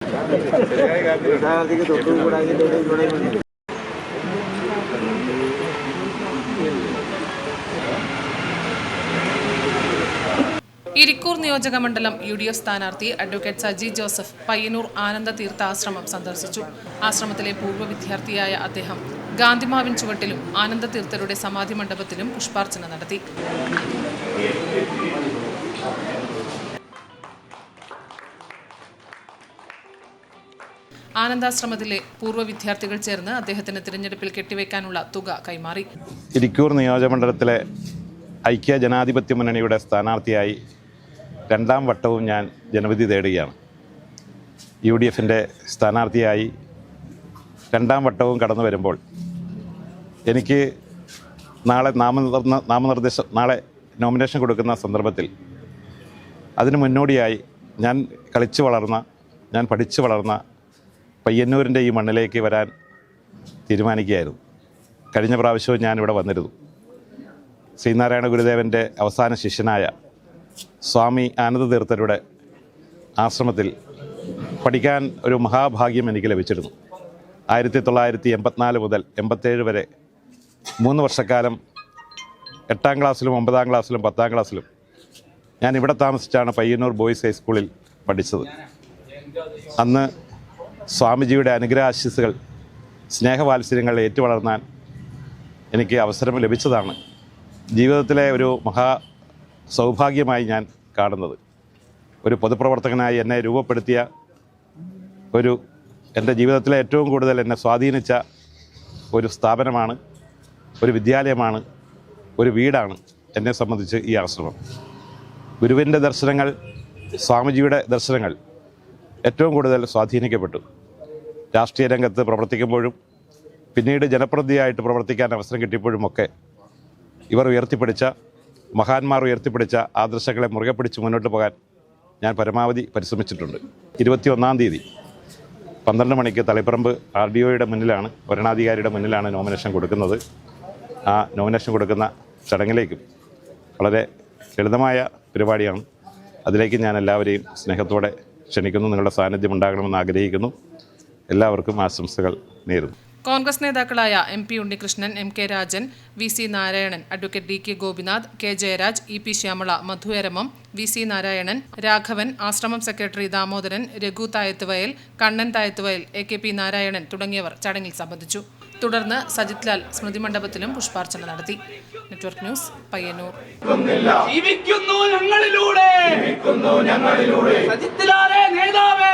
ഇരിക്കൂർ നിയോജകമണ്ഡലം UDF സ്ഥാനാർത്ഥി advocate Saji Joseph Payyanur ആനന്ദ തീർത്ഥ ആശ്രമം സന്ദർശിച്ചു. ആശ്രമത്തിലെ പൂർവ്വ വിദ്യാർത്ഥിയായ അദ്ദേഹം ഗാന്ധിമാവിൻ ചുവട്ടിലും ആനന്ദ തീർത്ഥരുടെ സമാധി മണ്ഡപത്തിലും പുഷ്പാർച്ചന നടത്തി. ആനന്ദാശ്രമത്തിലെ പൂർവ്വ വിദ്യാർത്ഥികൾ ചേർന്ന് അദ്ദേഹത്തിന് തിരഞ്ഞെടുപ്പിൽ കെട്ടിവെക്കാനുള്ള തുക കൈമാറി. ഇരിക്കൂർ നിയോജകമണ്ഡലത്തിലെ ഐക്യ ജനാധിപത്യ മുന്നണിയുടെ സ്ഥാനാർത്ഥിയായി രണ്ടാം വട്ടവും ഞാൻ ജനവിധി തേടുകയാണ്. UDFിൻ്റെ സ്ഥാനാർത്ഥിയായി രണ്ടാം വട്ടവും കടന്നു വരുമ്പോൾ എനിക്ക് നാളെ നാളെ നോമിനേഷൻ കൊടുക്കുന്ന സന്ദർഭത്തിൽ അതിന് മുന്നോടിയായി ഞാൻ പഠിച്ചു വളർന്ന പയ്യന്നൂരിൻ്റെ ഈ മണ്ണിലേക്ക് വരാൻ തീരുമാനിക്കുകയായിരുന്നു. കഴിഞ്ഞ പ്രാവശ്യവും ഞാനിവിടെ വന്നിരുന്നു. ശ്രീനാരായണ ഗുരുദേവൻ്റെ അവസാന ശിഷ്യനായ സ്വാമി ആനന്ദ തീർത്ഥരുടെ ആശ്രമത്തിൽ പഠിക്കാൻ ഒരു മഹാഭാഗ്യം എനിക്ക് ലഭിച്ചിരുന്നു. 1984 മുതൽ 87 വരെ 3 വർഷക്കാലം 8ാം ക്ലാസ്സിലും 9ാം ക്ലാസ്സിലും 10ാം ക്ലാസ്സിലും ഞാൻ ഇവിടെ താമസിച്ചാണ് പയ്യന്നൂർ ബോയ്സ് ഹൈസ്കൂളിൽ പഠിച്ചത്. അന്ന് സ്വാമിജിയുടെ അനുഗ്രഹാശിസ്സുകൾ സ്നേഹവാത്സല്യങ്ങൾ ഏറ്റുവളർന്നാൻ എനിക്ക് അവസരം ലഭിച്ചതാണ് ജീവിതത്തിലെ ഒരു മഹാ സൗഭാഗ്യമായി ഞാൻ കാണുന്നത്. ഒരു പൊതുപ്രവർത്തകനായി എന്നെ രൂപപ്പെടുത്തിയ എൻ്റെ ജീവിതത്തിലെ ഏറ്റവും കൂടുതൽ എന്നെ സ്വാധീനിച്ച ഒരു സ്ഥാപനമാണ്, ഒരു വിദ്യാലയമാണ്, ഒരു വീടാണ് എന്നെ സംബന്ധിച്ച് ഈ ആശ്രമം. ഗുരുവിൻ്റെ ദർശനങ്ങൾ, സ്വാമിജിയുടെ ദർശനങ്ങൾ ഏറ്റവും കൂടുതൽ സ്വാധീനിക്കപ്പെട്ടു. രാഷ്ട്രീയ രംഗത്ത് പ്രവർത്തിക്കുമ്പോഴും പിന്നീട് ജനപ്രതിനിധിയായിട്ട് പ്രവർത്തിക്കാൻ അവസരം കിട്ടിയപ്പോഴുമൊക്കെ മഹാന്മാർ ഉയർത്തിപ്പിടിച്ച ആദർശങ്ങളെ മുറുകെ പിടിച്ച് മുന്നോട്ട് പോകാൻ ഞാൻ പരമാവധി പരിശ്രമിച്ചിട്ടുണ്ട്. 21-ാം തീയതി 12 മണിക്ക് തളിപ്പറമ്പ് RDOയുടെ മുന്നിലാണ്, വരണാധികാരിയുടെ മുന്നിലാണ് നോമിനേഷൻ കൊടുക്കുന്നത്. ആ നോമിനേഷൻ കൊടുക്കുന്ന ചടങ്ങിലേക്കും വളരെ ലളിതമായ പരിപാടിയാണ്. അതിലേക്ക് ഞാൻ എല്ലാവരെയും സ്നേഹത്തോടെ ക്ഷണിക്കുന്നു. നിങ്ങളുടെ സാന്നിധ്യം ഉണ്ടാകണമെന്ന് ആഗ്രഹിക്കുന്നു. എല്ലാവർക്കും ആശംസകൾ നേരുന്നു. കോൺഗ്രസ് നേതാക്കളായ MP Unnikrishnan, MK Rajan, VC Narayanan, advocate DK Gopinath, K Jayaraj, EP Shyamala, Madhu Eramam, VC Narayanan, Raghavan, ആശ്രമം സെക്രട്ടറി ദാമോദരൻ, രഘു തായത്തുവയൽ, കണ്ണൻ തായത്തുവയൽ, AKP നാരായണൻ തുടങ്ങിയവർ ചടങ്ങിൽ സംബന്ധിച്ചു. തുടർന്ന് സജിത് ലാൽ സ്മൃതി മണ്ഡപത്തിലും പുഷ്പാർച്ചന നടത്തി. Network news, Payyanur. ജീവിക്കുന്നു ഞങ്ങളിലൂടെ സജിത് ലാലേ നേതാവേ.